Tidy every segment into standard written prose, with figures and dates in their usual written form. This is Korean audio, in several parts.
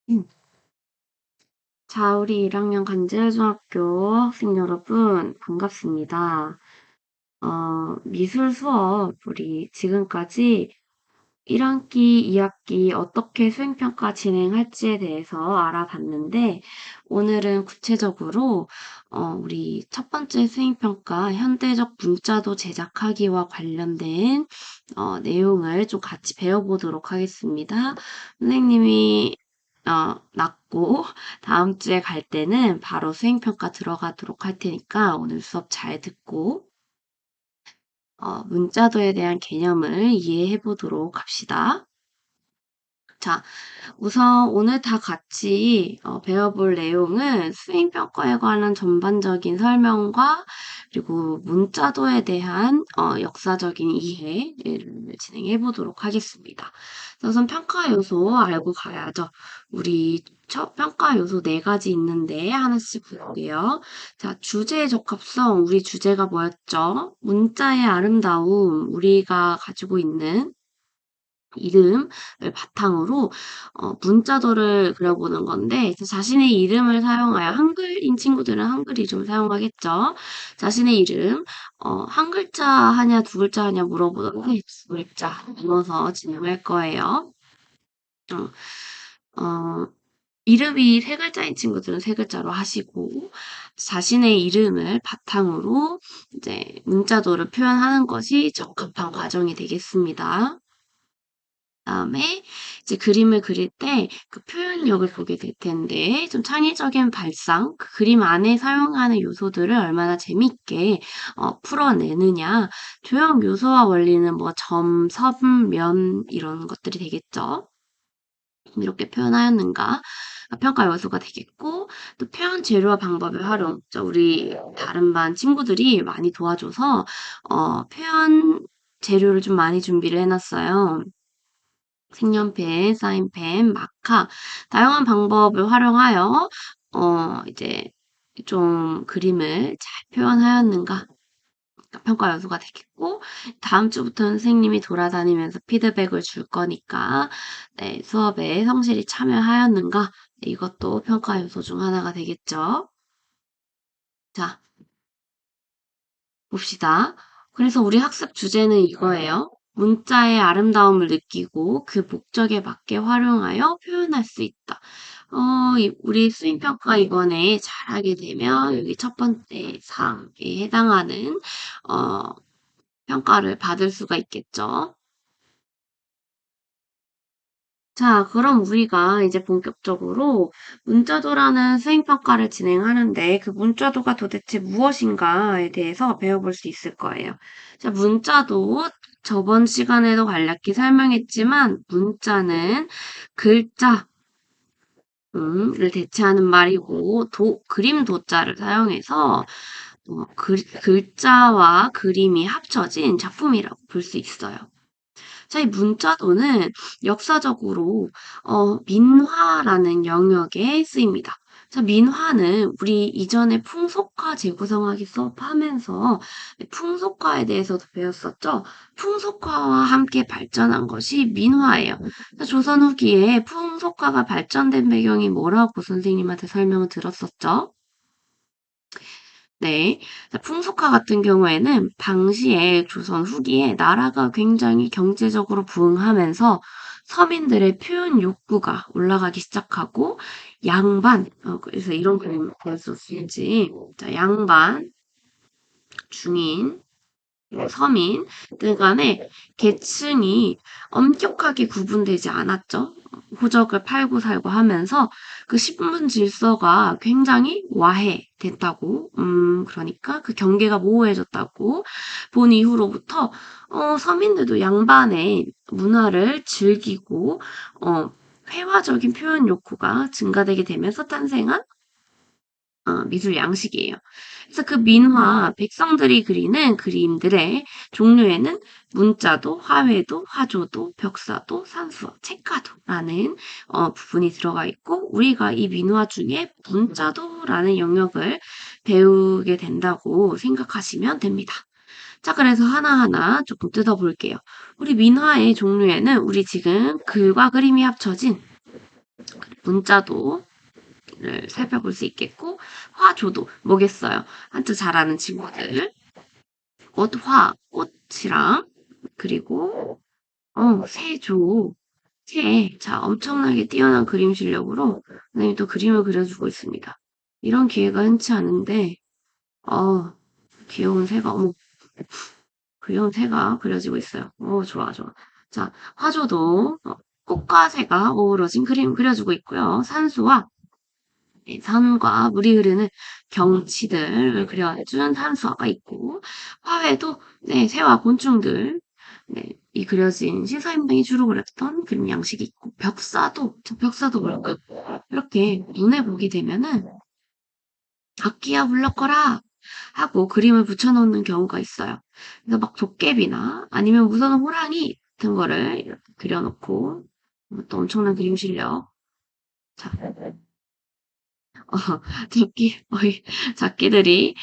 음. 자, 우리 1학년 간제중학교 학생 여러분, 반갑습니다. 미술 수업, 우리 지금까지 1학기, 2학기 어떻게 수행평가 진행할지에 대해서 알아봤는데, 오늘은 구체적으로, 우리 첫 번째 수행평가 현대적 문자도 제작하기와 관련된, 내용을 좀 같이 배워보도록 하겠습니다. 선생님이, 낫고, 다음 주에 갈 때는 바로 수행평가 들어가도록 할 테니까, 오늘 수업 잘 듣고, 문자도에 대한 개념을 이해해 보도록 합시다. 자, 우선 오늘 다 같이 배워볼 내용은 수행평가에 관한 전반적인 설명과 그리고 문자도에 대한 역사적인 이해를 진행해 보도록 하겠습니다. 우선 평가 요소 알고 가야죠. 우리 첫 평가 요소 네 가지 있는데 하나씩 볼게요. 자, 주제의 적합성. 우리 주제가 뭐였죠? 문자의 아름다움. 우리가 가지고 있는 이름을 바탕으로 문자도를 그려보는 건데 이제 자신의 이름을 사용하여 한글인 친구들은 한글 이름을 사용하겠죠. 자신의 이름 한 글자 하냐 두 글자 하냐 물어보던데 두 글자 나눠서 진행할 거예요. 어, 어, 이름이 세 글자인 친구들은 세 글자로 하시고 자신의 이름을 바탕으로 이제 문자도를 표현하는 것이 적합한 과정이 되겠습니다. 다음에 이제 그림을 그릴 때 그 표현력을 보게 될 텐데 좀 창의적인 발상, 그 그림 안에 사용하는 요소들을 얼마나 재밌게 풀어내느냐. 조형 요소와 원리는 뭐 점, 선, 면 이런 것들이 되겠죠. 이렇게 표현하였는가 평가 요소가 되겠고 또 표현 재료와 방법의 활용. 우리 다른 반 친구들이 많이 도와줘서 표현 재료를 좀 많이 준비를 해놨어요. 색연펜, 사인펜, 마카, 다양한 방법을 활용하여, 이제 좀 그림을 잘 표현하였는가 평가 요소가 되겠고, 다음 주부터는 선생님이 돌아다니면서 피드백을 줄 거니까, 네, 수업에 성실히 참여하였는가, 네, 이것도 평가 요소 중 하나가 되겠죠. 자, 봅시다. 그래서 우리 학습 주제는 이거예요. 문자의 아름다움을 느끼고 그 목적에 맞게 활용하여 표현할 수 있다. 우리 수행평가 이번에 잘하게 되면 여기 첫 번째 사항에 해당하는 어, 평가를 받을 수가 있겠죠. 자, 그럼 우리가 이제 본격적으로 문자도라는 수행평가를 진행하는데 그 문자도가 도대체 무엇인가에 대해서 배워볼 수 있을 거예요. 자, 문자도 저번 시간에도 간략히 설명했지만 문자는 글자, 를 대체하는 말이고 그림 도자를 사용해서 글자와 그림이 합쳐진 작품이라고 볼 수 있어요. 자, 이 문자도는 역사적으로 민화라는 영역에 쓰입니다. 자, 민화는 우리 이전에 풍속화 재구성하기 수업하면서 풍속화에 대해서도 배웠었죠. 풍속화와 함께 발전한 것이 민화예요. 자, 조선 후기에 풍속화가 발전된 배경이 뭐라고 선생님한테 설명을 들었었죠? 네. 자, 풍속화 같은 경우에는 당시에 조선 후기에 나라가 굉장히 경제적으로 부흥하면서 서민들의 표현 욕구가 올라가기 시작하고 양반, 그래서 이런 그림 보였었지. 자, 양반, 중인, 서민 등 간에 계층이 엄격하게 구분되지 않았죠. 호적을 팔고 살고 하면서 그 신분 질서가 굉장히 와해됐다고, 그러니까 그 경계가 모호해졌다고 본 이후로부터 서민들도 양반의 문화를 즐기고 회화적인 표현 욕구가 증가되게 되면서 탄생한 미술 양식이에요. 그래서 그 민화, 백성들이 그리는 그림들의 종류에는 문자도, 화훼도, 화조도, 벽사도, 산수화, 책가도라는 부분이 들어가 있고 우리가 이 민화 중에 문자도라는 영역을 배우게 된다고 생각하시면 됩니다. 자, 그래서 하나하나 조금 뜯어볼게요. 우리 민화의 종류에는 우리 지금 글과 그림이 합쳐진 문자도를 살펴볼 수 있겠고, 화조도 뭐겠어요? 한자 잘하는 친구들. 꽃화, 꽃이랑, 그리고, 세조, 새. 자, 엄청나게 뛰어난 그림 실력으로 선생님이 또 그림을 그려주고 있습니다. 이런 기회가 흔치 않은데, 어, 귀여운 새가, 귀여운 새가 그려지고 있어요. 좋아, 좋아. 자, 화조도 꽃과 새가 어우러진 그림 그려주고 있고요. 산수와 네, 산과 물이 흐르는 경치들을 그려준 산수화가 있고, 화훼도 네, 새와 곤충들, 네, 이 그려진 시사인방이 주로 그렸던 그림 양식이 있고, 벽사도 그렇고, 이렇게 눈에 보게 되면은 악기야 물러거라 하고 그림을 붙여놓는 경우가 있어요. 그래서 막 도깨비나 아니면 무서운 호랑이 같은 거를 이렇게 그려놓고 또 엄청난 그림 실력. 자, 어, 잡기들이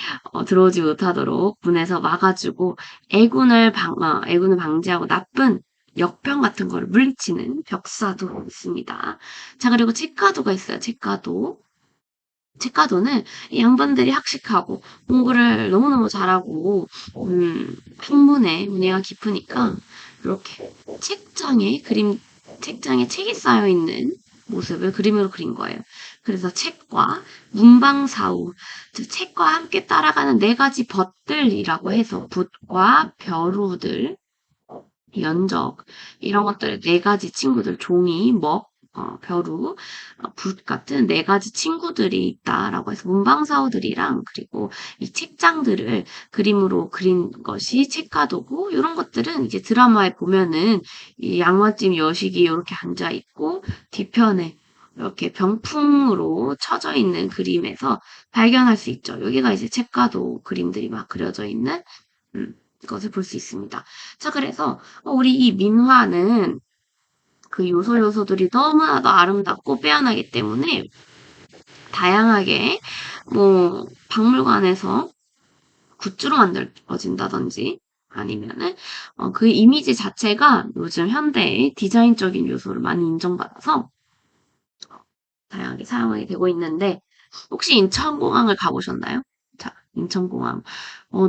들어오지 못하도록 문에서 막아주고 애군을 방지하고 나쁜 역병 같은 걸 물리치는 벽사도 있습니다. 자, 그리고 책가도가 있어요. 책가도는 이 양반들이 학식하고 공부를 너무너무 잘하고 학문에 문해가 깊으니까 이렇게 책장에 책이 쌓여 있는 모습을 그림으로 그린 거예요. 그래서 책과 문방사우, 즉 책과 함께 따라가는 네 가지 벗들이라고 해서 붓과 벼루들, 연적 이런 것들 네 가지 친구들 종이, 벼루, 붓 같은 네 가지 친구들이 있다라고 해서 문방사우들이랑 그리고 이 책장들을 그림으로 그린 것이 책가도고 이런 것들은 이제 드라마에 보면은 이 양화집 여식이 이렇게 앉아 있고 뒤편에 이렇게 병풍으로 쳐져 있는 그림에서 발견할 수 있죠. 여기가 이제 책가도 그림들이 막 그려져 있는 것을 볼 수 있습니다. 자, 그래서 우리 이 민화는 그 요소들이 너무나도 아름답고 빼어나기 때문에 다양하게 박물관에서 굿즈로 만들어진다든지 아니면은 그 이미지 자체가 요즘 현대의 디자인적인 요소를 많이 인정받아서 다양하게 사용하게 되고 있는데 혹시 인천공항을 가보셨나요? 자, 인천공항.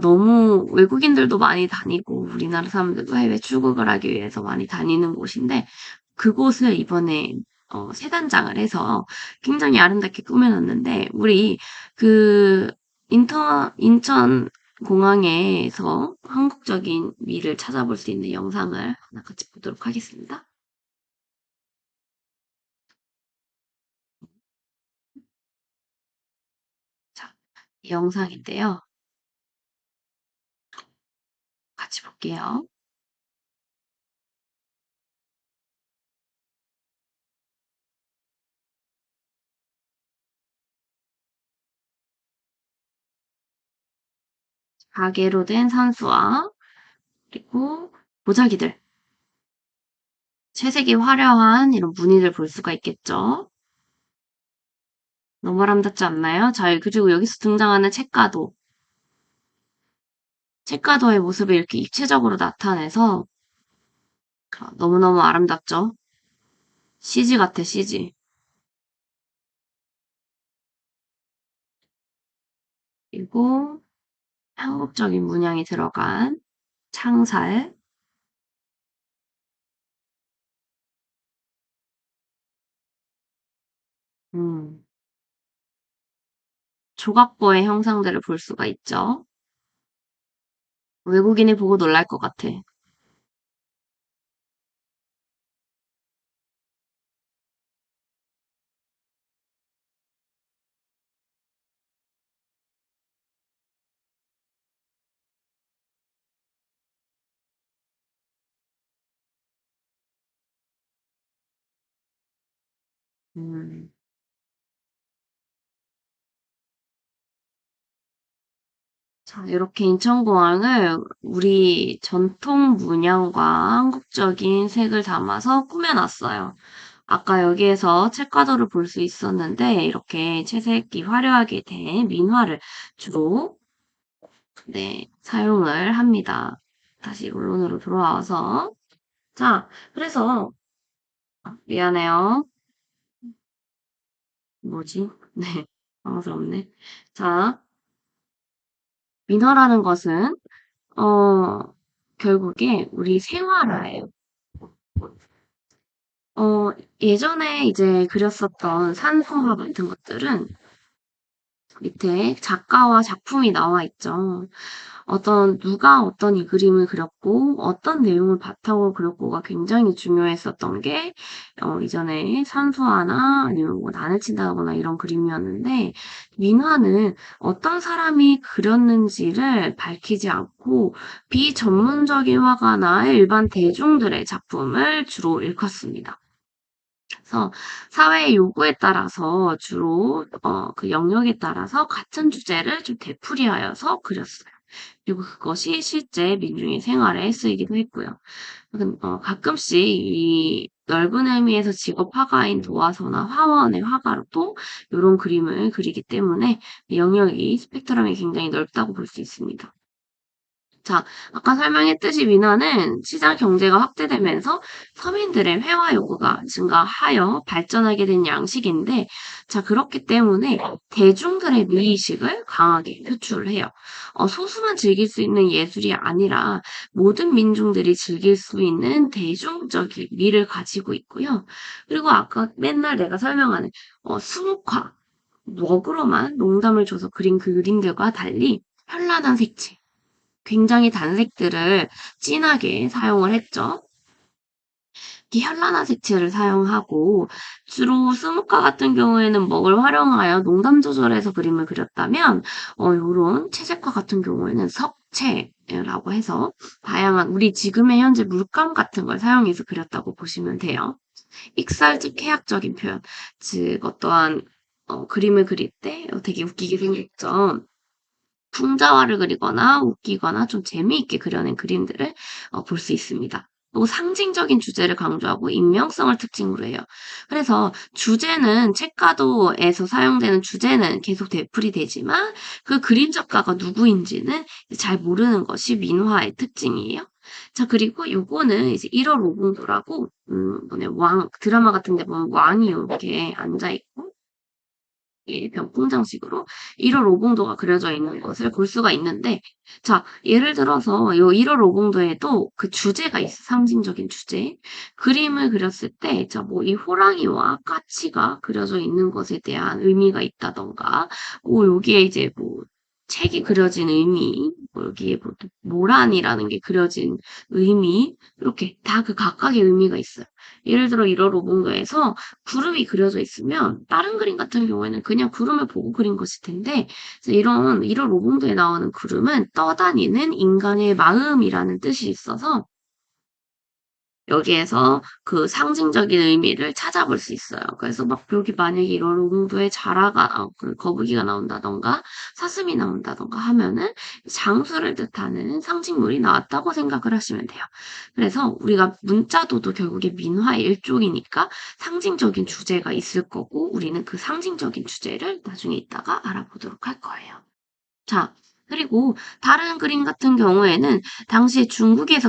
너무 외국인들도 많이 다니고 우리나라 사람들도 해외 출국을 하기 위해서 많이 다니는 곳인데 그곳을 이번에 새 단장을 해서 굉장히 아름답게 꾸며놨는데 우리 그 인천 공항에서 한국적인 미를 찾아볼 수 있는 영상을 하나 같이 보도록 하겠습니다. 자, 이 영상인데요. 같이 볼게요. 가게로 된 산수와 그리고 보자기들, 채색이 화려한 이런 무늬를 볼 수가 있겠죠. 너무 아름답지 않나요? 자, 그리고 여기서 등장하는 책가도의 모습을 이렇게 입체적으로 나타내서 너무너무 아름답죠. CG 같아, CG. 그리고 한국적인 문양이 들어간 창살, 음, 조각보의 형상들을 볼 수가 있죠. 외국인이 보고 놀랄 것 같아. 음. 자, 이렇게 인천공항을 우리 전통 문양과 한국적인 색을 담아서 꾸며놨어요. 아까 여기에서 책가도를 볼 수 있었는데, 이렇게 채색이 화려하게 된 민화를 주로, 네, 사용을 합니다. 다시 본론으로 돌아와서. 자, 그래서, 미안해요. 뭐지? 네. 당황스럽네. 자, 민화라는 것은, 어, 결국에 우리 생활화예요. 예전에 이제 그렸었던 산수화 같은 것들은 밑에 작가와 작품이 나와 있죠. 누가 어떤 이 그림을 그렸고, 어떤 내용을 바탕으로 그렸고가 굉장히 중요했었던 게, 이전에 산수화나 아니면 뭐 난을 친다거나 이런 그림이었는데, 민화는 어떤 사람이 그렸는지를 밝히지 않고, 비전문적인 화가나 일반 대중들의 작품을 주로 일컫습니다. 그래서 사회의 요구에 따라서 주로 그 영역에 따라서 같은 주제를 좀 되풀이하여서 그렸어요. 그리고 그것이 실제 민중의 생활에 쓰이기도 했고요. 가끔씩 이 넓은 의미에서 직업 화가인 도화서나 화원의 화가로도 이런 그림을 그리기 때문에 영역이 스펙트럼이 굉장히 넓다고 볼 수 있습니다. 자, 아까 설명했듯이 민화는 시장 경제가 확대되면서 서민들의 회화 요구가 증가하여 발전하게 된 양식인데, 자, 그렇기 때문에 대중들의 미의식을 강하게 표출을 해요. 소수만 즐길 수 있는 예술이 아니라 모든 민중들이 즐길 수 있는 대중적인 미를 가지고 있고요. 그리고 아까 맨날 내가 설명하는 수묵화, 먹으로만 농담을 줘서 그린 그림들과 달리 현란한 색채, 굉장히 단색들을 진하게 사용을 했죠. 이 현란한 색채를 사용하고 주로 스무카 같은 경우에는 먹을 활용하여 농담 조절해서 그림을 그렸다면 요런 채색화 같은 경우에는 석채라고 해서 다양한 우리 지금의 현재 물감 같은 걸 사용해서 그렸다고 보시면 돼요. 익살즉 해학적인 표현, 즉 어떠한 그림을 그릴 때 되게 웃기게 생겼죠. 풍자화를 그리거나 웃기거나 좀 재미있게 그려낸 그림들을 볼 수 있습니다. 또 상징적인 주제를 강조하고 인명성을 특징으로 해요. 그래서 주제는 책가도에서 사용되는 주제는 계속 되풀이 되지만 그 그림 작가가 누구인지는 잘 모르는 것이 민화의 특징이에요. 자, 그리고 요거는 이제 1월 오공도라고, 드라마 같은 데 보면 왕이 이렇게 앉아있고, 병풍장식으로 1월 오봉도가 그려져 있는 것을 볼 수가 있는데, 자, 예를 들어서 이 1월 오봉도에도 그 주제가 있어, 상징적인 주제. 그림을 그렸을 때, 자, 뭐 이 호랑이와 까치가 그려져 있는 것에 대한 의미가 있다던가, 여기에 이제 뭐 책이 그려진 의미, 뭐 여기에 뭐 모란이라는 게 그려진 의미, 이렇게 다 그 각각의 의미가 있어요. 예를 들어 1월 오봉도에서 구름이 그려져 있으면 다른 그림 같은 경우에는 그냥 구름을 보고 그린 것일 텐데 이런 1월 오봉도에 나오는 구름은 떠다니는 인간의 마음이라는 뜻이 있어서 여기에서 그 상징적인 의미를 찾아볼 수 있어요. 그래서 막 여기 만약에 이런 롱도에 자라가, 그 거북이가 나온다던가 사슴이 나온다던가 하면은 장수를 뜻하는 상징물이 나왔다고 생각을 하시면 돼요. 그래서 우리가 문자도도 결국에 민화의 일종이니까 상징적인 주제가 있을 거고 우리는 그 상징적인 주제를 나중에 이따가 알아보도록 할 거예요. 자, 그리고 다른 그림 같은 경우에는 당시에 중국에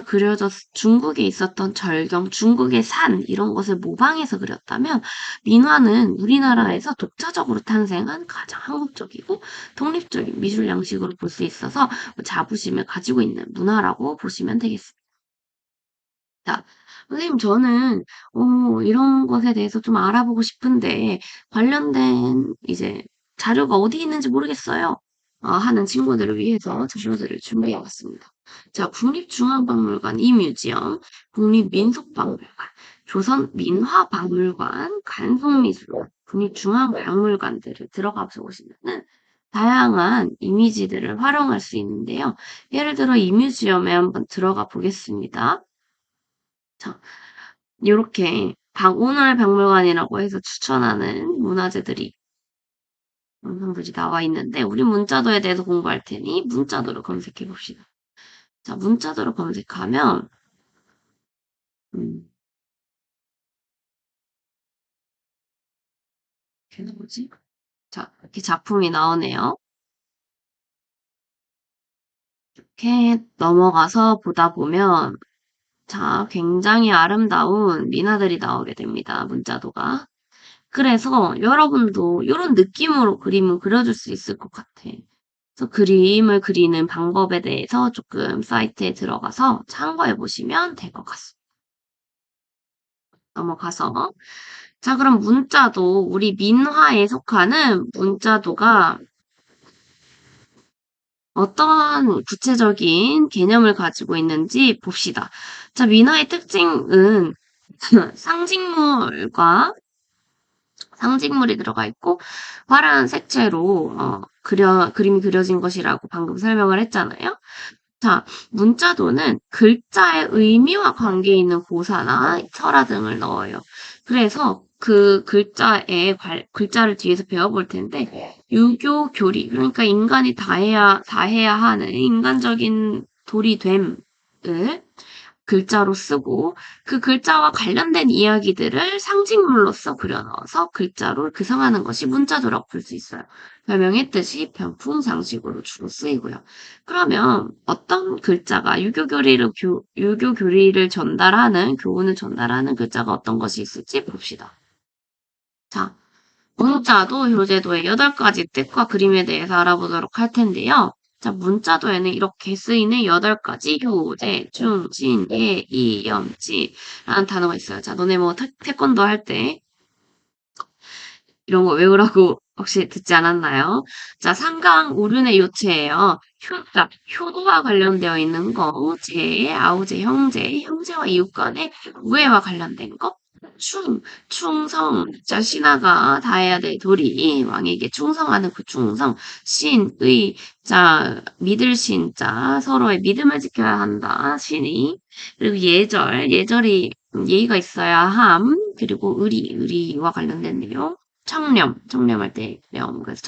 있었던 절경, 중국의 산, 이런 것을 모방해서 그렸다면, 민화는 우리나라에서 독자적으로 탄생한 가장 한국적이고 독립적인 미술 양식으로 볼 수 있어서 자부심을 가지고 있는 문화라고 보시면 되겠습니다. 자, 선생님, 저는, 이런 것에 대해서 좀 알아보고 싶은데, 관련된 이제 자료가 어디 있는지 모르겠어요. 하는 친구들을 위해서 자료들을 준비해 왔습니다. 자, 국립중앙박물관 이뮤지엄, 국립민속박물관, 조선민화박물관, 간송미술관, 국립중앙박물관들을 들어가 보시면은 다양한 이미지들을 활용할 수 있는데요. 예를 들어 이뮤지엄에 한번 들어가 보겠습니다. 자, 요렇게 오늘 박물관이라고 해서 추천하는 문화재들이 영상들이 나와 있는데 우리 문자도에 대해서 공부할 테니 문자도를 검색해 봅시다. 자, 문자도를 검색하면 음, 이렇게 나오지? 자, 이렇게 작품이 나오네요. 이렇게 넘어가서 보다 보면 자, 굉장히 아름다운 민화들이 나오게 됩니다. 문자도가. 그래서 여러분도 이런 느낌으로 그림을 그려줄 수 있을 것 같아. 그래서 그림을 그리는 방법에 대해서 조금 사이트에 들어가서 참고해 보시면 될 것 같습니다. 넘어가서. 자, 그럼 문자도 우리 민화에 속하는 문자도가 어떠한 구체적인 개념을 가지고 있는지 봅시다. 자, 민화의 특징은 상징물과 상징물이 들어가 있고 화려한 색채로 그림이 그려진 것이라고 방금 설명을 했잖아요. 자, 문자도는 글자의 의미와 관계 있는 고사나 설화 등을 넣어요. 그래서 그 글자를 뒤에서 배워볼 텐데, 유교 교리, 그러니까 인간이 다 해야 하는 인간적인 도리됨을 글자로 쓰고 그 글자와 관련된 이야기들을 상징물로써 그려넣어서 글자로 구성하는 것이 문자도라고 볼 수 있어요. 별명했듯이 병풍상식으로 주로 쓰이고요. 그러면 어떤 글자가 유교 교리를 전달하는, 교훈을 전달하는 글자가 어떤 것이 있을지 봅시다. 자, 문자도 효제도의 8가지 뜻과 그림에 대해서 알아보도록 할 텐데요. 자, 문자도에는 이렇게 쓰이는 8가지 효제, 중, 진, 예, 이, 염, 지 라는 단어가 있어요. 자, 너네 뭐 태권도 할 때 이런 거 외우라고 혹시 듣지 않았나요? 자, 상강 오륜의 요체예요. 효자, 효도와 관련되어 있는 거, 제, 아우제, 형제와 이웃 간의 우애와 관련된 거, 충성, 자, 신하가 다해야 될 도리, 왕에게 충성하는 그 충성, 자, 믿을 자, 서로의 믿음을 지켜야 한다, 신이, 그리고 예절이 예의가 있어야 함, 그리고 의리와 관련된 내용, 청렴할 때 그래서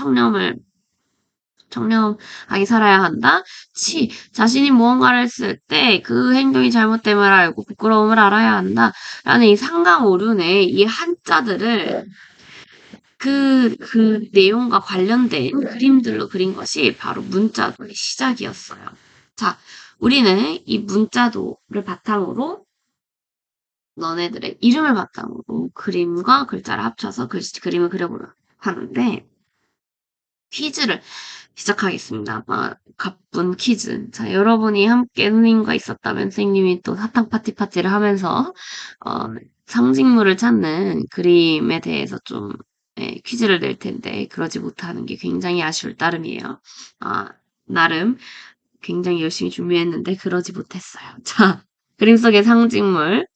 청렴하게 살아야 한다. 자신이 무언가를 했을 때 그 행동이 잘못됨을 알고 부끄러움을 알아야 한다. 라는 이 상강오륜의 이 한자들을 그 내용과 관련된 그림들로 그린 것이 바로 문자도의 시작이었어요. 자, 우리는 이 문자도를 바탕으로 너네들의 이름을 바탕으로 그림과 글자를 합쳐서 그림을 그려보려 하는데, 퀴즈를 시작하겠습니다. 가쁜 퀴즈. 자, 여러분이 함께 선생님과 있었다면 선생님이 또 사탕 파티를 하면서 상징물을 찾는 그림에 대해서 좀 퀴즈를 낼 텐데 그러지 못하는 게 굉장히 아쉬울 따름이에요. 나름 굉장히 열심히 준비했는데 그러지 못했어요. 자, 그림 속의 상징물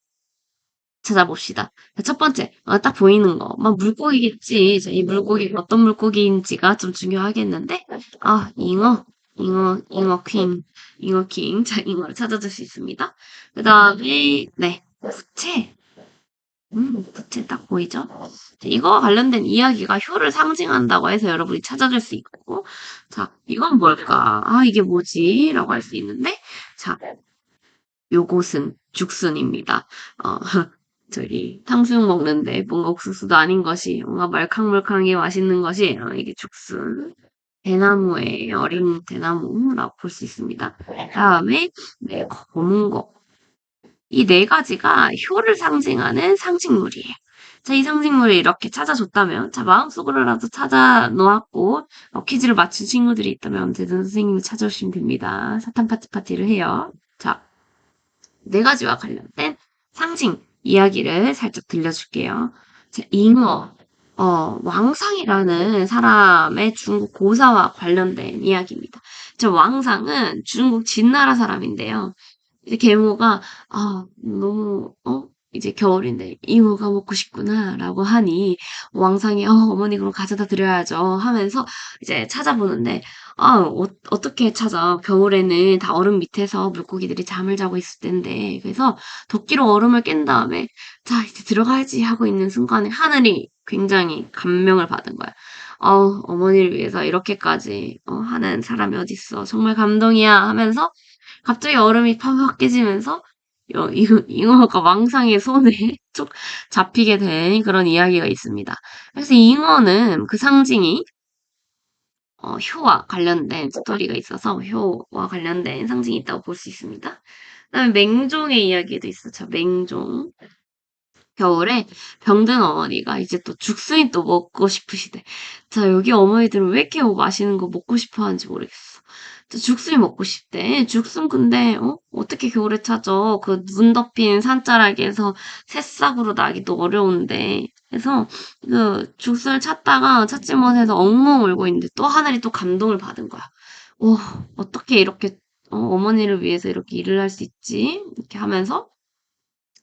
찾아봅시다. 첫 번째, 딱 보이는 거. 물고기겠지. 자, 이 물고기가 어떤 물고기인지가 좀 중요하겠는데, 잉어 킹. 자, 잉어를 찾아줄 수 있습니다. 그 다음에, 네, 부채. 부채 딱 보이죠? 자, 이거와 관련된 이야기가 효를 상징한다고 해서 여러분이 찾아줄 수 있고, 자, 이건 뭘까? 이게 뭐지? 라고 할 수 있는데, 자, 요것은 죽순입니다. 어, 저희 탕수육 먹는데 뭔가 옥수수도 아닌 것이 뭔가 말캉말캉하게 맛있는 것이 이게 죽순. 대나무의 어린 대나무라고 볼 수 있습니다. 다음에 네, 검은 거. 이 네 가지가 효를 상징하는 상징물이에요. 자, 이 상징물을 이렇게 찾아줬다면, 자, 마음속으로라도 찾아 놓았고, 퀴즈를 맞춘 친구들이 있다면 언제든 선생님이 찾아오시면 됩니다. 사탕 파티를 해요. 자, 네 가지와 관련된 상징 이야기를 살짝 들려줄게요. 자, 잉어, 왕상이라는 사람의 중국 고사와 관련된 이야기입니다. 저 왕상은 중국 진나라 사람인데요. 이제 계모가 너무 이제 겨울인데 잉어가 먹고 싶구나라고 하니 왕상이 어머니 그럼 가져다 드려야죠 하면서 이제 찾아보는데 어떻게 찾아 겨울에는 다 얼음 밑에서 물고기들이 잠을 자고 있을 텐데 그래서 도끼로 얼음을 깬 다음에 자 이제 들어가야지 하고 있는 순간에 하늘이 굉장히 감명을 받은 거야. 어머니를 위해서 이렇게까지 하는 사람이 어딨어 정말 감동이야 하면서 갑자기 얼음이 팍팍 깨지면서 잉어가 왕상의 손에 쭉 잡히게 된 그런 이야기가 있습니다. 그래서 잉어는 그 상징이 효와 관련된 스토리가 있어서 효와 관련된 상징이 있다고 볼 수 있습니다. 그다음에 맹종의 이야기도 있어. 자, 맹종. 겨울에 병든 어머니가 이제 또 죽순이 또 먹고 싶으시대. 자, 여기 어머니들은 왜 이렇게 맛있는 거 먹고 싶어 하는지 모르겠어. 저 죽순이 먹고 싶대. 죽순 근데, 어떻게 겨울에 찾아? 그 눈 덮인 산자락에서 새싹으로 나기도 어려운데. 그래서 그 죽순을 찾다가 찾지 못해서 엉엉 울고 있는데 또 하늘이 또 감동을 받은 거야. 어떻게 이렇게, 어머니를 위해서 이렇게 일을 할 수 있지? 이렇게 하면서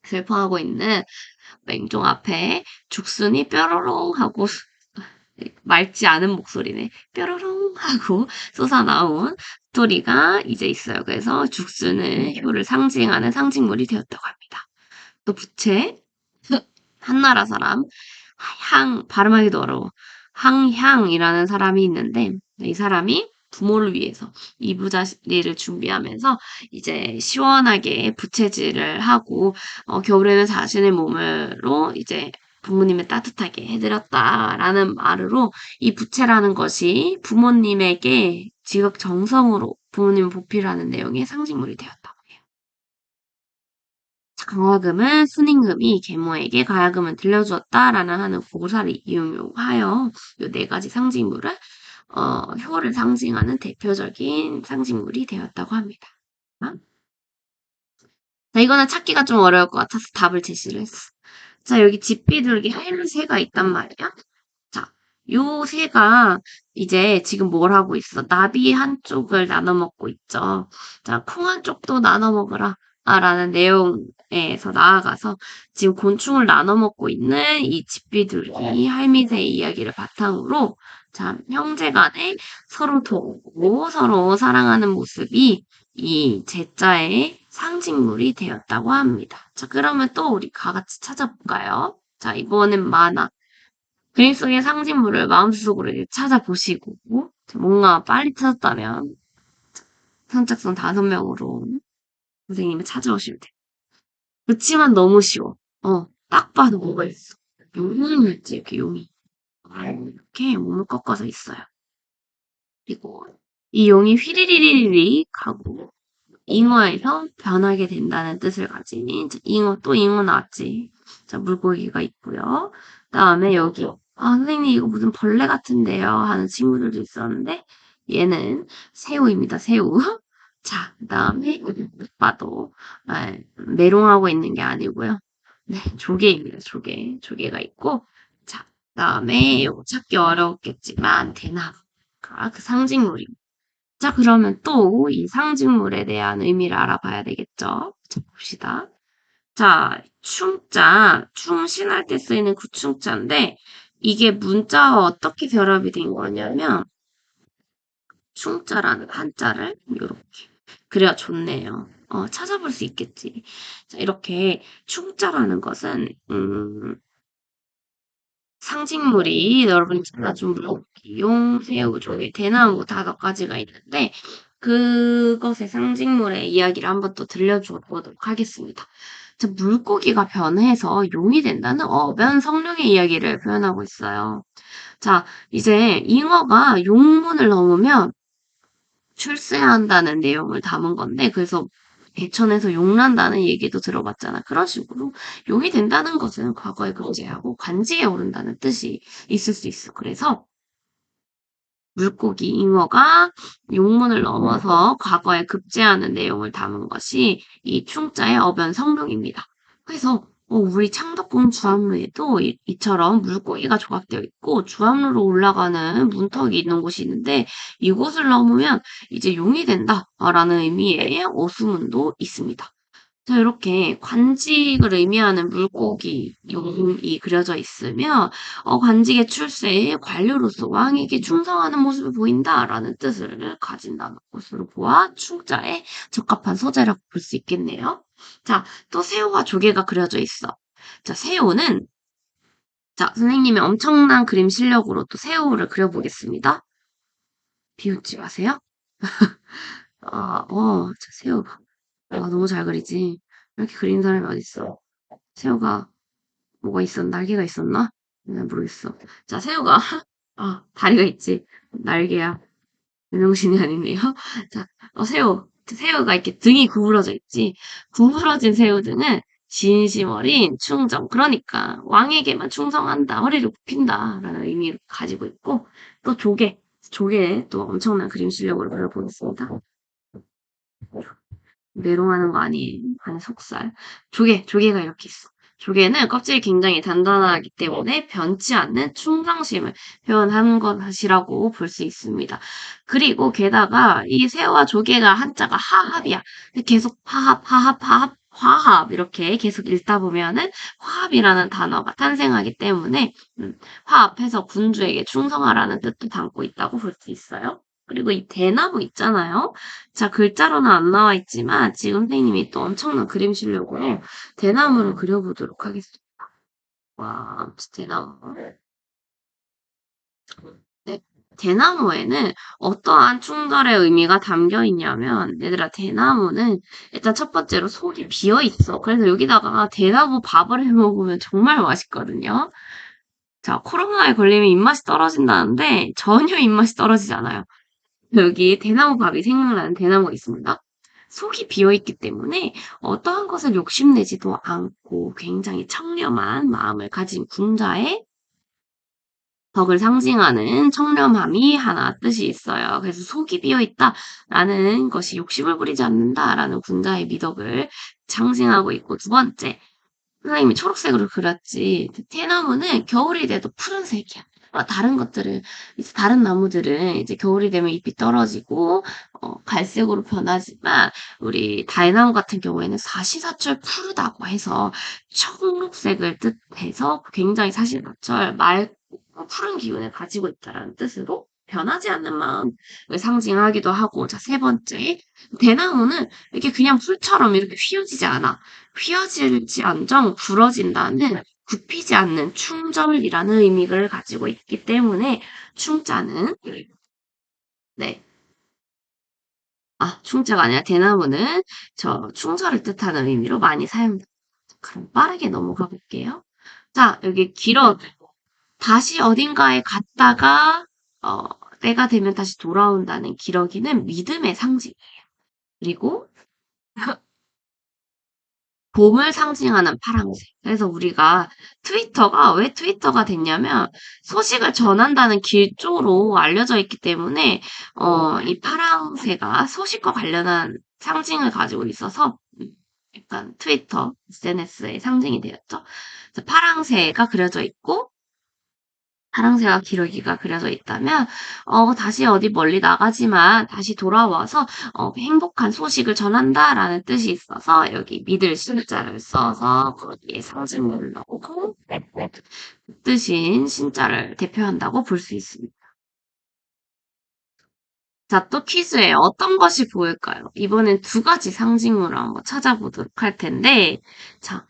슬퍼하고 있는 맹종 앞에 죽순이 뾰로롱 하고 맑지 않은 목소리네. 뾰로롱 하고 솟아나온 스토리가 이제 있어요. 그래서 죽순은 효를 상징하는 상징물이 되었다고 합니다. 또 부채, 한나라 사람, 발음하기도 어려워. 항향이라는 사람이 있는데, 이 사람이 부모를 위해서 이부자리를 준비하면서 이제 시원하게 부채질을 하고, 겨울에는 자신의 몸으로 이제 부모님을 따뜻하게 해드렸다라는 말으로 이 부채라는 것이 부모님에게 지극정성으로 부모님을 보필하는 내용의 상징물이 되었다. 강화금은 순임금이 계모에게 가야금을 들려주었다라는 하는 고사를 이용하여 이 네 가지 상징물을 효를 상징하는 대표적인 상징물이 되었다고 합니다. 자, 이거는 찾기가 좀 어려울 것 같아서 답을 제시를 했어. 자, 여기 집비둘기 하얀새가 있단 말이야. 자, 요 새가 이제 지금 뭘 하고 있어? 나비 한쪽을 나눠 먹고 있죠. 자, 콩 한쪽도 나눠 먹으라. 라는 내용에서 나아가서 지금 곤충을 나눠 먹고 있는 이 집비둘기 할미새의 이야기를 바탕으로 자, 형제간에 서로 돕고 서로 사랑하는 모습이 이 제자의 상징물이 되었다고 합니다. 자, 그러면 또 우리 다 같이 찾아볼까요? 자, 이번엔 만화. 그림 속의 상징물을 마음속으로 이제 찾아보시고, 뭔가 빨리 찾았다면, 선착순 5명으로 선생님이 찾아오시면 돼요. 그치만 너무 쉬워. 딱 봐도 뭐가 있어. 용이 있지, 이렇게 용이. 이렇게 몸을 꺾어서 있어요. 그리고 이 용이 휘리리리리 하고, 잉어에서 변하게 된다는 뜻을 가진 잉어, 또 잉어 나왔지. 자, 물고기가 있고요. 그다음에 여기 선생님 이거 무슨 벌레 같은데요 하는 친구들도 있었는데 얘는 새우입니다. 새우. 자, 그다음에 봐도 메롱하고 있는 게 아니고요. 네, 조개입니다. 조개. 조개가 있고 자, 그다음에 이거 찾기 어려웠겠지만 대나무. 그 상징물입니다. 자, 그러면 또 이 상징물에 대한 의미를 알아봐야 되겠죠? 자, 봅시다. 자, 충자, 충신할 때 쓰이는 구충자인데 이게 문자와 어떻게 결합이 된 거냐면 충자라는 한자를 이렇게 그래야 좋네요. 찾아볼 수 있겠지. 자, 이렇게 충자라는 것은 상징물이 여러분 찾아준 물고기, 용, 새우, 조개, 대나무 5가지가 있는데 그것의 상징물의 이야기를 한번 또 들려주도록 하겠습니다. 자, 물고기가 변해서 용이 된다는 어변 성령의 이야기를 표현하고 있어요. 자, 이제 잉어가 용문을 넘으면 출세해야 한다는 내용을 담은 건데 그래서 개천에서 용난다는 얘기도 들어봤잖아. 그런 식으로 용이 된다는 것은 과거에 급제하고 관직에 오른다는 뜻이 있을 수 있어. 그래서 물고기, 잉어가 용문을 넘어서 과거에 급제하는 내용을 담은 것이 이 충자의 어변 성명입니다. 그래서 우리 창덕궁 주암루에도 이처럼 물고기가 조각되어 있고 주암루로 올라가는 문턱이 있는 곳이 있는데 이곳을 넘으면 이제 용이 된다라는 의미의 어수문도 있습니다. 자, 이렇게 관직을 의미하는 물고기 용이 그려져 있으면 관직의 출세에 관료로서 왕에게 충성하는 모습을 보인다라는 뜻을 가진다는 것으로 보아 충자에 적합한 소재라고 볼 수 있겠네요. 자, 또 새우와 조개가 그려져 있어. 자, 새우는 자, 선생님의 엄청난 그림 실력으로 또 새우를 그려보겠습니다. 비웃지 마세요. 자, 새우. 너무 잘 그리지. 이렇게 그리는 사람이 어딨어. 새우가 뭐가 날개가 있었나? 모르겠어. 자, 새우가 다리가 있지. 날개야. 맨정신이 아니네요. 자, 새우가 이렇게 등이 구부러져 있지. 구부러진 새우 등은 진심 어린 충정. 그러니까 왕에게만 충성한다, 허리를 굽힌다 라는 의미를 가지고 있고, 또 조개. 조개 또 엄청난 그림 실력으로 그려보겠습니다. 메롱하는 거 아니에요. 안에 속살. 조개가 이렇게 있어. 조개는 껍질이 굉장히 단단하기 때문에 변치 않는 충성심을 표현한 것이라고 볼 수 있습니다. 그리고 게다가 이 새우와 조개가 한자가 하합이야. 계속 화합 이렇게 계속 읽다 보면은 화합이라는 단어가 탄생하기 때문에 화합해서 군주에게 충성하라는 뜻도 담고 있다고 볼 수 있어요. 그리고 이 대나무 있잖아요. 자, 글자로는 안 나와 있지만 지금 선생님이 또 엄청난 그림 실력으로 대나무를 그려보도록 하겠습니다. 와, 대나무. 네. 대나무에는 어떠한 충돌의 의미가 담겨 있냐면, 얘들아, 대나무는 일단 첫 번째로 속이 비어 있어. 그래서 여기다가 대나무 밥을 해 먹으면 정말 맛있거든요. 자, 코로나에 걸리면 입맛이 떨어진다는데 전혀 입맛이 떨어지지 않아요. 여기 대나무 밥이 생각나는 대나무가 있습니다. 속이 비어있기 때문에 어떠한 것을 욕심내지도 않고 굉장히 청렴한 마음을 가진 군자의 덕을 상징하는 청렴함이 하나 뜻이 있어요. 그래서 속이 비어있다라는 것이 욕심을 부리지 않는다라는 군자의 미덕을 상징하고 있고, 두 번째, 선생님이 초록색으로 그렸지. 대나무는 겨울이 돼도 푸른색이야. 다른 것들은, 이제 다른 나무들은 이제 겨울이 되면 잎이 떨어지고, 갈색으로 변하지만, 우리 다이나무 같은 경우에는 사시사철 푸르다고 해서 청록색을 뜻해서 굉장히 사시사철 맑고 푸른 기운을 가지고 있다는 뜻으로 변하지 않는 마음을 상징하기도 하고, 자, 세 번째. 대나무는 이렇게 그냥 풀처럼 이렇게 휘어지지 않아. 휘어질지 않정 부러진다는 굽히지 않는 충절이라는 의미를 가지고 있기 때문에 충자는 네. 충자가 아니라 대나무는 저 충절을 뜻하는 의미로 많이 사용됩니다. 그럼 빠르게 넘어가 볼게요. 자, 여기 길어 다시 어딘가에 갔다가 때가 되면 다시 돌아온다는 기러기는 믿음의 상징이에요. 그리고 봄을 상징하는 파랑새. 그래서 우리가 트위터가 왜 트위터가 됐냐면 소식을 전한다는 길조로 알려져 있기 때문에 이 파랑새가 소식과 관련한 상징을 가지고 있어서 약간 트위터 SNS의 상징이 되었죠. 그래서 파랑새가 그려져 있고 파랑새와 기러기가 그려져 있다면, 다시 어디 멀리 나가지만 다시 돌아와서, 행복한 소식을 전한다라는 뜻이 있어서 여기 믿을 신자를 써서 거기에 상징물을 넣고, 뜻인 신자를 대표한다고 볼 수 있습니다. 자, 또 퀴즈예요. 어떤 것이 보일까요? 이번엔 두 가지 상징물을 한번 찾아보도록 할 텐데, 자,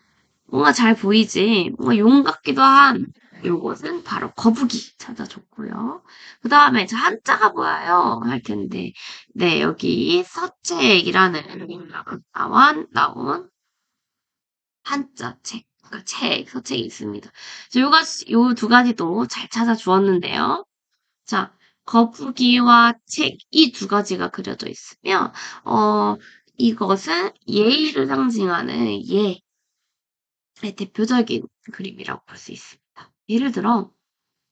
뭔가 잘 보이지? 뭔가 용 같기도 한 요것은 바로 거북이 찾아줬고요. 그 다음에 저 한자가 보여요 할 텐데, 네, 여기 서책이라는 나온 한자 책, 그러니까 서책이 있습니다. 요 두 가지도 잘 찾아주었는데요. 자, 거북이와 책, 이 두 가지가 그려져 있으며, 이것은 예의를 상징하는 대표적인 그림이라고 볼 수 있습니다. 예를 들어,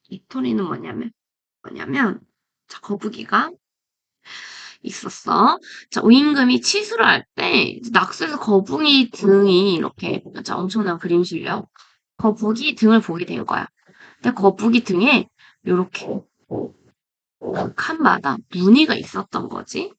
이 스토리는 뭐냐면, 자, 거북이가 있었어. 자, 임금이 치수를 할 때, 낙서에서 거북이 등이 이렇게, 자, 엄청난 그림 실력. 거북이 등을 보게 된 거야. 근데 거북이 등에 이렇게 칸마다 무늬가 있었던 거지.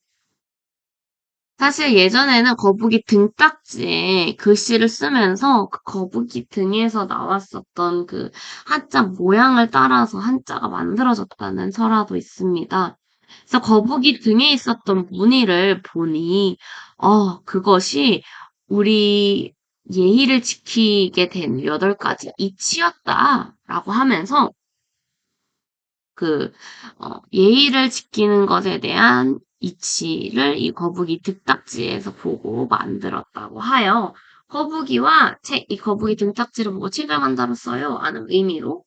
사실 예전에는 거북이 등딱지에 글씨를 쓰면서 그 거북이 등에서 나왔었던 그 한자 모양을 따라서 한자가 만들어졌다는 설화도 있습니다. 그래서 거북이 등에 있었던 무늬를 보니, 그것이 우리 예의를 지키게 된 8가지 이치였다라고 하면서 그 예의를 지키는 것에 대한 이치를 이 거북이 등딱지에서 보고 만들었다고 하여 거북이와 이 거북이 등딱지를 보고 책을 만들었어요 하는 의미로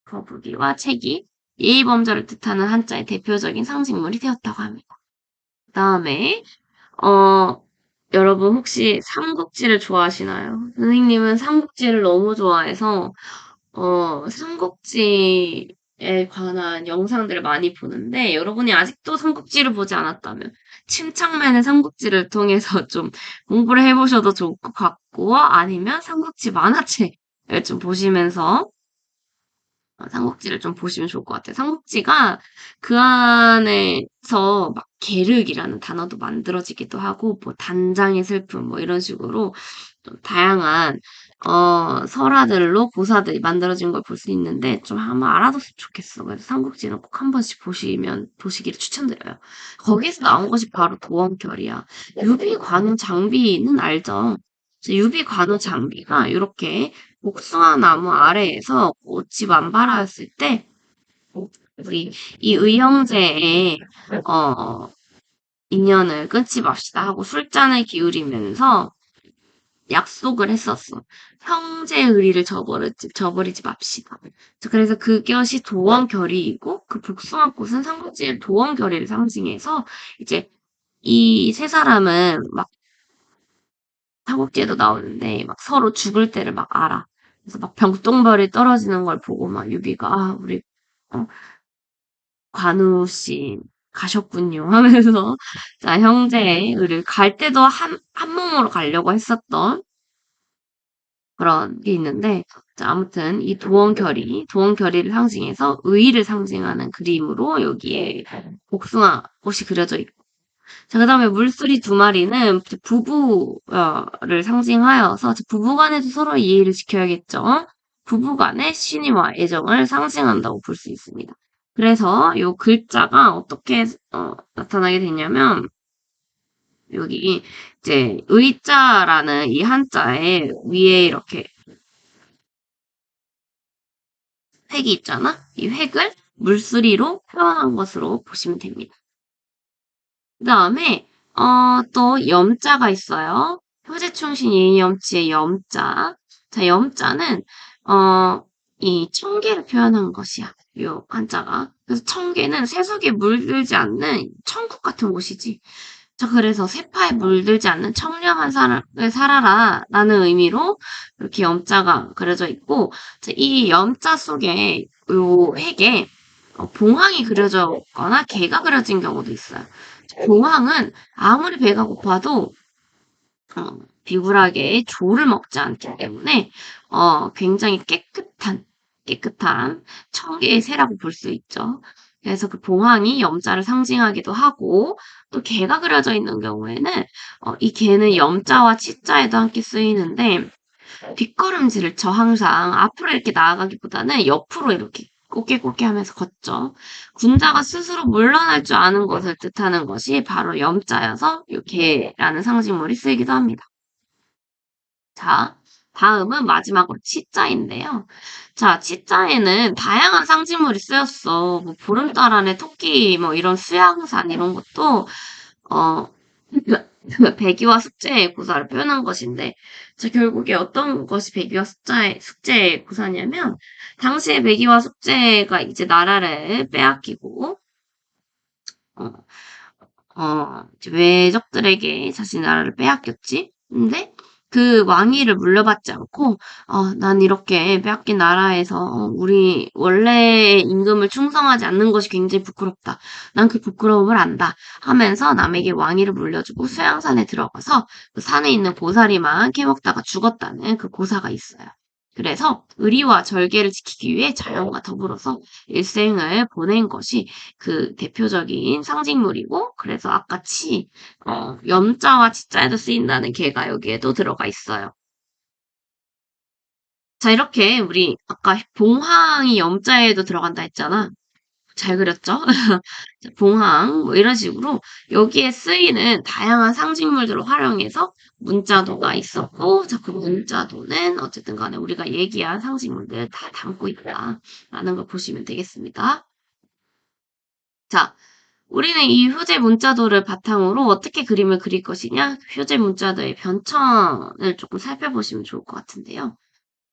거북이와 책이 예의범절을 뜻하는 한자의 대표적인 상징물이 되었다고 합니다. 그 다음에 어 여러분 혹시 삼국지를 좋아하시나요? 선생님은 삼국지를 너무 좋아해서 삼국지에 관한 영상들을 많이 보는데 여러분이 아직도 삼국지를 보지 않았다면 침착맨의 삼국지를 통해서 좀 공부를 해보셔도 좋을 것 같고 아니면 삼국지 만화책을 좀 보시면서 삼국지를 좀 보시면 좋을 것 같아요. 삼국지가 그 안에서 막 계륵이라는 단어도 만들어지기도 하고 뭐 단장의 슬픔 뭐 이런 식으로 좀 다양한 설화들로 고사들이 만들어진 걸 볼 수 있는데 좀 한번 알아뒀으면 좋겠어. 그래서 삼국지는 꼭 한 번씩 보시기를 추천드려요. 거기서 나온 것이 바로 도원결이야. 유비관우 장비는 알죠? 유비관우 장비가 이렇게 복숭아 나무 아래에서 꽃이 만발하였을 때 우리 이 의형제의 어 인연을 끊지 맙시다 하고 술잔을 기울이면서 약속을 했었어. 형제의 의리를 저버리지 맙시다. 그래서 그것이 도원결의이고 그 복숭아꽃은 삼국지의 도원결의를 상징해서 이제 이 세 사람은 막 삼국지에도 나오는데 막 서로 죽을 때를 막 알아. 그래서 막 병똥별이 떨어지는 걸 보고 막 유비가 아 우리 어, 관우 씨 가셨군요 하면서 자 형제의 의를 갈 때도 한 몸으로 가려고 했었던 그런 게 있는데, 자, 아무튼 이 도원결의를 상징해서 의의를 상징하는 그림으로 여기에 복숭아 꽃이 그려져 있고, 자, 그 다음에 물소리 두 마리는 부부를 상징하여서 부부간에도 서로 이해를 지켜야겠죠. 부부간의 신의와 애정을 상징한다고 볼 수 있습니다. 그래서 이 글자가 어떻게 나타나게 되냐면 여기 이제 의자라는 이 한자에 위에 이렇게 획이 있잖아? 이 획을 물수리로 표현한 것으로 보시면 됩니다. 그 다음에, 또 염자가 있어요. 효제충신 예의염치의 염자. 자, 염자는, 이 청계를 표현한 것이야. 요 한자가. 그래서 청계는 세속에 물들지 않는 천국 같은 곳이지. 자, 그래서 세파에 물들지 않는 청렴한 삶을 살아라 라는 의미로 이렇게 염자가 그려져 있고, 자, 이 염자 속에 요 획에 봉황이 그려졌거나 개가 그려진 경우도 있어요. 봉황은 아무리 배가 고파도 비굴하게 조를 먹지 않기 때문에 굉장히 깨끗한 청개의 새라고 볼 수 있죠. 그래서 그 봉황이 염자를 상징하기도 하고 또 개가 그려져 있는 경우에는 이 개는 염자와 치자에도 함께 쓰이는데 뒷걸음질을 쳐 항상 앞으로 이렇게 나아가기보다는 옆으로 이렇게 꼬끼꼬끼 하면서 걷죠. 군자가 스스로 물러날 줄 아는 것을 뜻하는 것이 바로 염자여서 이 개라는 상징물이 쓰이기도 합니다. 자, 다음은 마지막으로 치자인데요. 자, 치자에는 다양한 상징물이 쓰였어. 뭐 보름달 안에 토끼, 뭐 이런 수양산 이런 것도 어 배기와 숙제의 고사를 표현한 것인데, 자, 결국에 어떤 것이 배기와 숙제의 고사냐면, 당시에 배기와 숙제가 이제 나라를 빼앗기고, 어, 이제 외적들에게 자신의 나라를 빼앗겼지. 근데 그 왕위를 물려받지 않고, 난 이렇게 빼앗긴 나라에서 우리 원래의 임금을 충성하지 않는 것이 굉장히 부끄럽다. 난 그 부끄러움을 안다. 하면서 남에게 왕위를 물려주고 수양산에 들어가서 그 산에 있는 고사리만 캐먹다가 죽었다는 그 고사가 있어요. 그래서 의리와 절개를 지키기 위해 자연과 더불어서 일생을 보낸 것이 그 대표적인 상징물이고, 그래서 아까 염자와 치자에도 쓰인다는 개가 여기에도 들어가 있어요. 자, 이렇게 우리 아까 봉황이 염자에도 들어간다 했잖아. 잘 그렸죠? 봉황, 뭐 이런 식으로 여기에 쓰이는 다양한 상징물들을 활용해서 문자도가 있었고, 자, 그 문자도는 어쨌든 간에 우리가 얘기한 상징물들 다 담고 있다라는 걸 보시면 되겠습니다. 자, 우리는 이 효제 문자도를 바탕으로 어떻게 그림을 그릴 것이냐? 효제 문자도의 변천을 조금 살펴보시면 좋을 것 같은데요.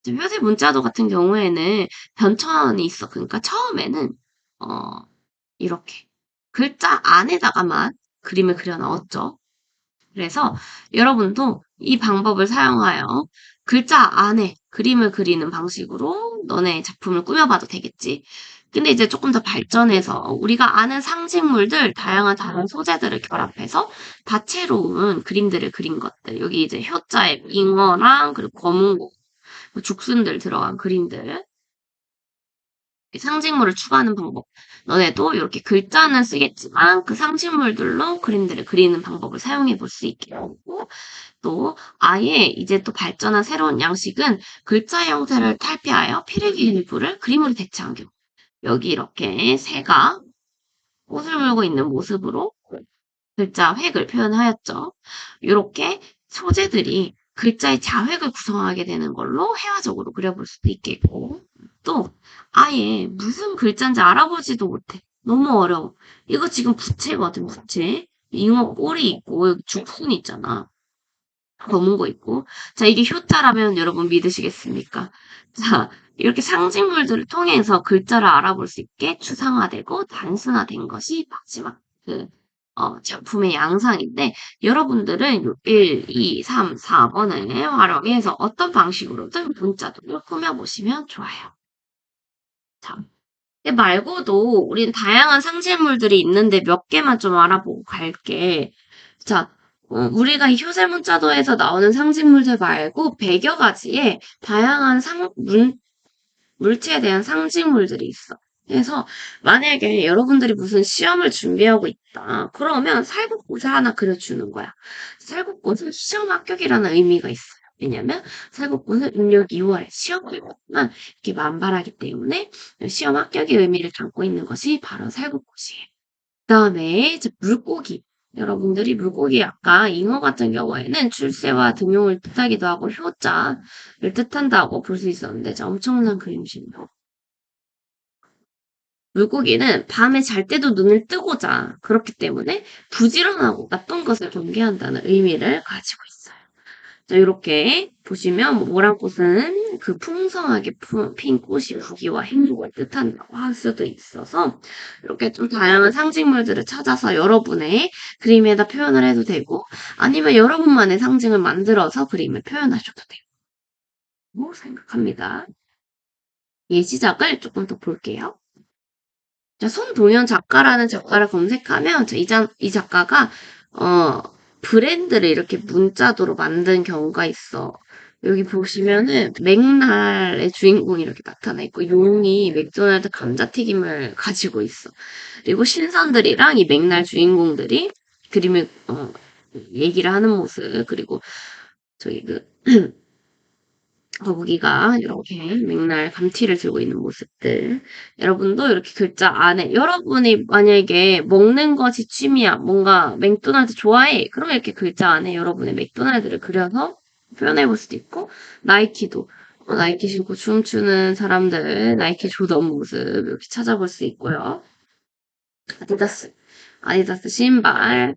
효제 문자도 같은 경우에는 변천이 있어. 그러니까 처음에는 이렇게 글자 안에다가만 그림을 그려 넣었죠. 그래서 여러분도 이 방법을 사용하여 글자 안에 그림을 그리는 방식으로 너네 작품을 꾸며봐도 되겠지. 근데 이제 조금 더 발전해서 우리가 아는 상징물들, 다양한 다른 소재들을 결합해서 다채로운 그림들을 그린 것들. 여기 이제 효자의 잉어랑 그리고 검은고, 죽순들 들어간 그림들. 상징물을 추가하는 방법. 너네도 이렇게 글자는 쓰겠지만 그 상징물들로 그림들을 그리는 방법을 사용해 볼 수 있게 하고 또 아예 이제 또 발전한 새로운 양식은 글자 형태를 탈피하여 필기 일부를 그림으로 대체한 경우. 여기 이렇게 새가 꽃을 물고 있는 모습으로 글자 획을 표현하였죠. 이렇게 소재들이 글자의 자획을 구성하게 되는 걸로 회화적으로 그려볼 수도 있겠고 또 아예 무슨 글자인지 알아보지도 못해. 너무 어려워. 이거 지금 부채거든, 부채. 잉어 꼬리 있고 여기 죽순 있잖아. 검은 거 있고. 자, 이게 효자라면 여러분 믿으시겠습니까? 자, 이렇게 상징물들을 통해서 글자를 알아볼 수 있게 추상화되고 단순화된 것이 마지막 작품의 양상인데, 여러분들은 1, 2, 3, 4번을 활용해서 어떤 방식으로든 문자도를 꾸며보시면 좋아요. 자, 말고도 우린 다양한 상징물들이 있는데 몇 개만 좀 알아보고 갈게. 자, 우리가 이 효세 문자도에서 나오는 상징물들 말고 100여 가지의 다양한 물체에 대한 상징물들이 있어. 그래서 만약에 여러분들이 무슨 시험을 준비하고 있다. 그러면 살구꽃을 하나 그려주는 거야. 살구꽃은 시험 합격이라는 의미가 있어요. 왜냐면 살구꽃은 음력 2월에 시험 결과만 이렇게 만발하기 때문에 시험 합격의 의미를 담고 있는 것이 바로 살구꽃이에요. 그다음에 이제 물고기. 여러분들이 물고기 아까 잉어 같은 경우에는 출세와 등용을 뜻하기도 하고 효자를 뜻한다고 볼 수 있었는데 엄청난 그림이십니다. 물고기는 밤에 잘 때도 눈을 뜨고 자. 그렇기 때문에 부지런하고 나쁜 것을 경계한다는 의미를 가지고 있어요. 자, 이렇게 보시면 모란꽃은 그 풍성하게 핀 꽃이 부귀와 행복을 뜻한다고 할 수도 있어서 이렇게 좀 다양한 상징물들을 찾아서 여러분의 그림에다 표현을 해도 되고 아니면 여러분만의 상징을 만들어서 그림을 표현하셔도 되고 생각합니다. 예시작을 조금 더 볼게요. 자, 손동현 작가라는 작가를 검색하면 이 작가가 브랜드를 이렇게 문자도로 만든 경우가 있어. 여기 보시면은 맥날의 주인공이 이렇게 나타나 있고 용이 맥도날드 감자튀김을 가지고 있어. 그리고 신선들이랑 이 맥날 주인공들이 그림을 얘기를 하는 모습 그리고 저기 그 거북이가 이렇게 맥날 감튀를 들고 있는 모습들. 여러분도 이렇게 글자 안에 여러분이 만약에 먹는 것이 취미야. 뭔가 맥도날드 좋아해. 그러면 이렇게 글자 안에 여러분의 맥도날드를 그려서 표현해 볼 수도 있고 나이키도 나이키 신고 춤추는 사람들 나이키 조던 모습 이렇게 찾아볼 수 있고요. 아디다스 신발,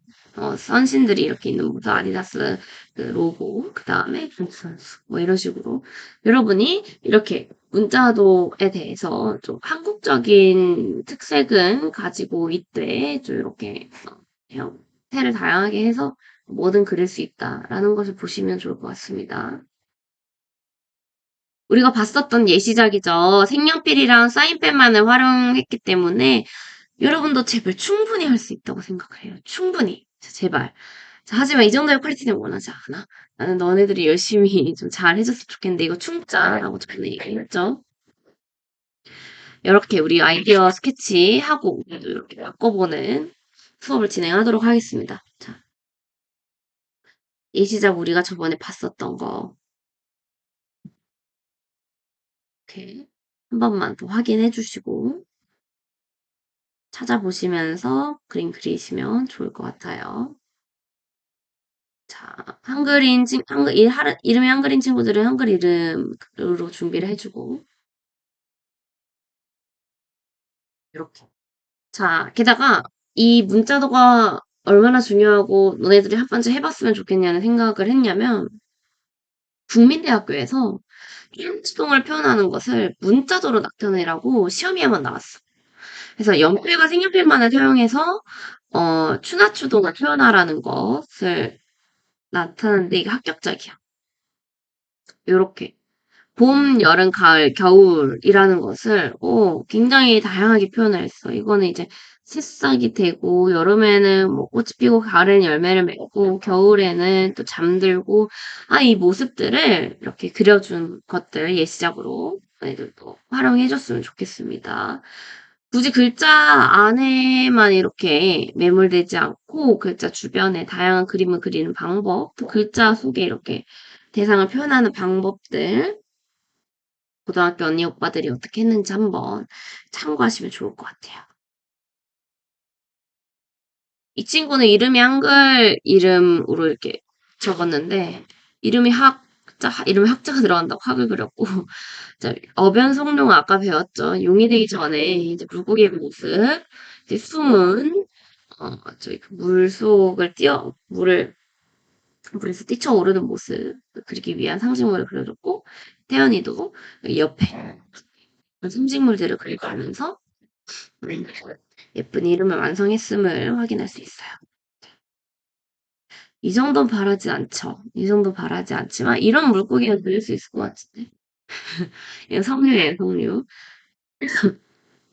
선신들이 이렇게 있는 모습, 아디다스 그 로고, 그 다음에 선수, 뭐 이런 식으로. 여러분이 이렇게 문자도에 대해서 좀 한국적인 특색은 가지고 있되, 좀 이렇게 형태를 다양하게 해서 뭐든 그릴 수 있다라는 것을 보시면 좋을 것 같습니다. 우리가 봤었던 예시작이죠. 색연필이랑 사인펜만을 활용했기 때문에 여러분도 제발 충분히 할 수 있다고 생각해요. 충분히. 제발. 자, 하지만 이 정도의 퀄리티는 원하지 않아. 나는 너네들이 열심히 좀 잘 해줬으면 좋겠는데 이거 충짜라고 저번에 얘기했죠. 이렇게 우리 아이디어 스케치하고 이렇게 바꿔보는 수업을 진행하도록 하겠습니다. 자, 예시작 우리가 저번에 봤었던 거 이렇게 한 번만 더 확인해 주시고 찾아보시면서 그림 그리시면 좋을 것 같아요. 자, 이름이 한글인 친구들은 한글 이름으로 준비를 해주고, 이렇게. 자, 게다가 이 문자도가 얼마나 중요하고 너네들이 한 번쯤 해봤으면 좋겠냐는 생각을 했냐면, 국민대학교에서 현지동을 표현하는 것을 문자도로 나타내라고 시험에만 나왔어. 그래서 연필과 색연필만을 사용해서 추나추동을 표현하라는 것을 나타나는데 이게 합격적이야. 요렇게. 봄, 여름, 가을, 겨울이라는 것을 굉장히 다양하게 표현을 했어. 이거는 이제 새싹이 되고 여름에는 뭐 꽃이 피고 가을에는 열매를 맺고 겨울에는 또 잠들고 이 모습들을 이렇게 그려준 것들 예시작으로 애들도 활용해줬으면 좋겠습니다. 굳이 글자 안에만 이렇게 매몰되지 않고 글자 주변에 다양한 그림을 그리는 방법, 또 글자 속에 이렇게 대상을 표현하는 방법들 고등학교 언니 오빠들이 어떻게 했는지 한번 참고하시면 좋을 것 같아요. 이 친구는 이름이 한글 이름으로 이렇게 적었는데 이름에 학자가 들어간다고 학을 그렸고 어변송룡 아까 배웠죠. 용이 되기 전에 이제 물고기의 모습, 이제 숨은 저희 그 물속을 물에서 뛰쳐오르는 모습 그리기 위한 상징물을 그려줬고 태연이도 옆에 상징물들을 그려가면서 예쁜 이름을 완성했음을 확인할 수 있어요. 이 정도는 바라지 않죠. 이 정도 바라지 않지만 이런 물고기는 그릴 수 있을 것 같은데. 이거 석류예요, 석류.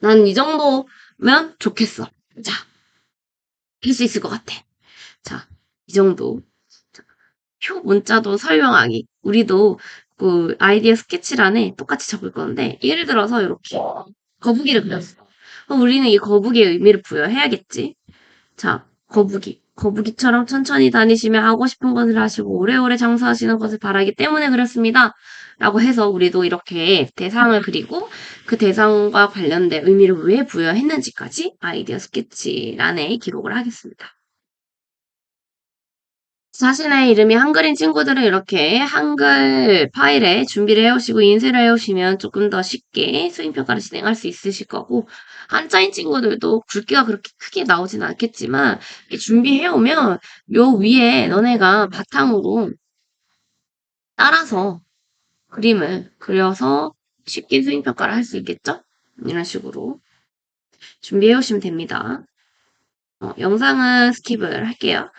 난 이 정도면 좋겠어. 자, 할 수 있을 것 같아. 자, 이 정도. 표 문자도 설명하기. 우리도 그 아이디어 스케치란에 똑같이 적을 건데 예를 들어서 이렇게 거북이를 그렸어. 그럼 우리는 이 거북이의 의미를 부여해야겠지. 자, 거북이. 거북이처럼 천천히 다니시며 하고 싶은 것을 하시고 오래오래 장수하시는 것을 바라기 때문에 그렸습니다. 라고 해서 우리도 이렇게 대상을 그리고 그 대상과 관련된 의미를 왜 부여했는지까지 아이디어 스케치란에 기록을 하겠습니다. 자신의 이름이 한글인 친구들은 이렇게 한글 파일에 준비를 해오시고 인쇄를 해오시면 조금 더 쉽게 수행평가를 진행할 수 있으실 거고 한자인 친구들도 굵기가 그렇게 크게 나오진 않겠지만 준비해오면 요 위에 너네가 바탕으로 따라서 그림을 그려서 쉽게 수행평가를 할 수 있겠죠? 이런 식으로 준비해오시면 됩니다. 영상은 스킵을 할게요.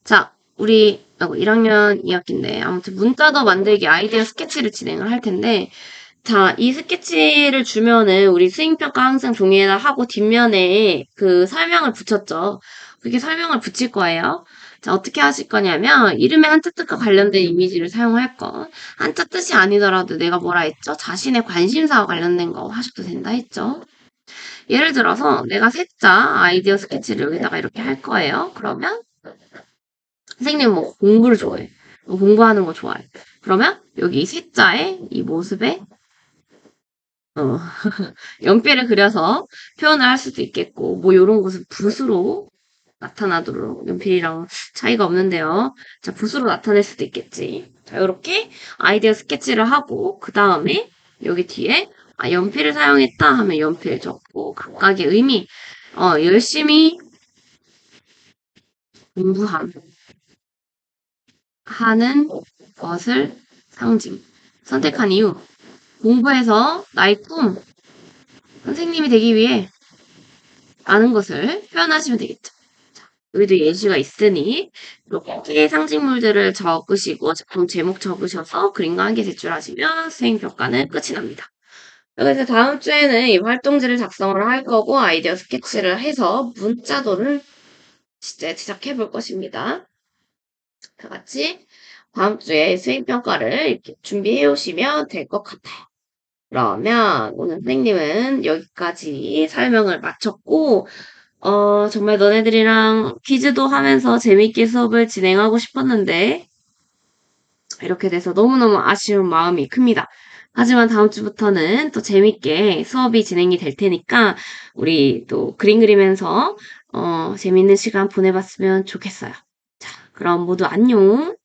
자, 우리 1학년 2학기인데 아무튼 문자더 만들기 아이디어 스케치를 진행을 할 텐데 자, 이 스케치를 주면은 우리 수행평가 항상 종이에다 하고 뒷면에 그 설명을 붙였죠. 그렇게 설명을 붙일 거예요. 자, 어떻게 하실 거냐면 이름의 한자 뜻과 관련된 이미지를 사용할 거. 한자 뜻이 아니더라도 내가 뭐라 했죠? 자신의 관심사와 관련된 거 하셔도 된다 했죠. 예를 들어서 내가 세자 아이디어 스케치를 여기다가 이렇게 할 거예요. 그러면 선생님 뭐 공부를 좋아해. 뭐 공부하는 거 좋아해. 그러면 여기 세자의 이 모습에 어, 연필을 그려서 표현을 할 수도 있겠고 뭐 이런 것을 붓으로 나타나도록 연필이랑 차이가 없는데요. 자, 붓으로 나타낼 수도 있겠지. 자, 이렇게 아이디어 스케치를 하고 그 다음에 여기 뒤에 연필을 사용했다 하면 연필 적고 각각의 의미 열심히 공부함 하는 것을 상징. 선택한 이유. 공부해서 나의 꿈, 선생님이 되기 위해 아는 것을 표현하시면 되겠죠. 자, 여기도 예시가 있으니 이렇게 상징물들을 적으시고 작품 제목 적으셔서 그림과 함께 제출하시면 수행평가는 끝이 납니다. 그래서 다음 주에는 이 활동지를 작성을 할 거고 아이디어 스케치를 해서 문자도를 진짜 제작해 볼 것입니다. 다 같이 다음 주에 수행평가를 이렇게 준비해 오시면 될 것 같아요. 그러면 오늘 선생님은 여기까지 설명을 마쳤고, 정말 너네들이랑 퀴즈도 하면서 재밌게 수업을 진행하고 싶었는데, 이렇게 돼서 너무너무 아쉬운 마음이 큽니다. 하지만 다음 주부터는 또 재밌게 수업이 진행이 될 테니까, 우리 또 그림 그리면서, 재밌는 시간 보내봤으면 좋겠어요. 자, 그럼 모두 안녕.